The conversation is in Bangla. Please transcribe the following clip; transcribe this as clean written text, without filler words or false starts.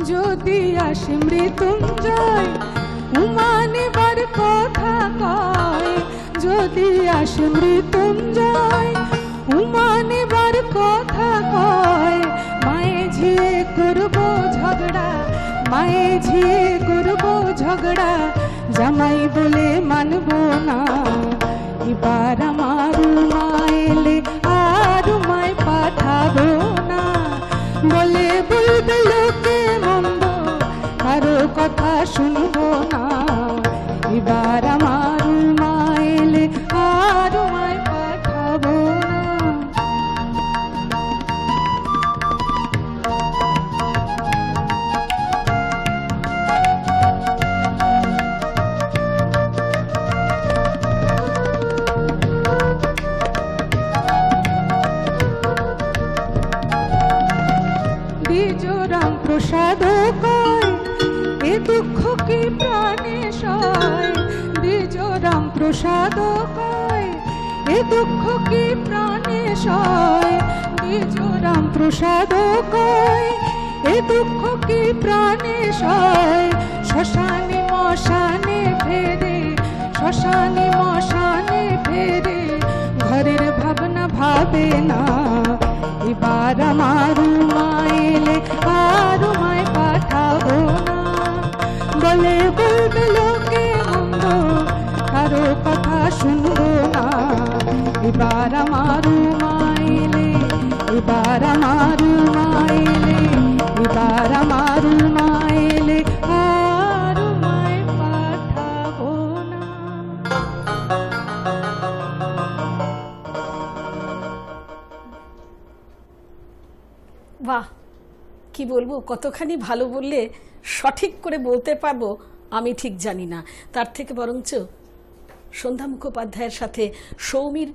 যদি আসে মৃত্যুঞ্জয় উমা নেবার কথা কয়, যদি আসে মৃত্যুঞ্জয় উমা নেবার কথা কয়, মায়ে ঝিয়ে করবো ঝগড়া, মায়ে ঝিয়ে করবো ঝগড়া, জামাই বলে মানবো না। এবার আমার মা এলে আর মায় পাঠাবো না, বলে বলবে লোকে মন্দ, কারো কথা শুনবো না। এবার আমার মা এলে আর মায় পাঠাবো না। দ্বিজরাম প্রসাদ কয় এ দুঃখ কি প্রাণে সয়, দ্বিজরাম প্রসাদ কয় এ দুঃখ কি প্রাণে সয়, দ্বিজরাম প্রসাদ কয় এ দুঃখ কি প্রাণে সয়। শ্মশানে মশানে ফেরে, শ্মশানে মশানে ফেরে, ঘরের ভাবনা ভাবে না। এবার আমার মা এলে আর মায় পাঠাবো না, বলে বলবে লোকে মন্দ, কারো কথা শুনবো না। এবার আমার মা এলে, এবার আমার মা এলে, এবার আমার মা এলে আর মায় পাঠাবো না। বাহ, কি বলবো, কতখানি ভালো বললে সঠিক করে বলতে পারবো আমি ঠিক জানি না। তার থেকে বরঞ্চ সন্ধ্যা মুখোপাধ্যায়ের সাথে সৌমির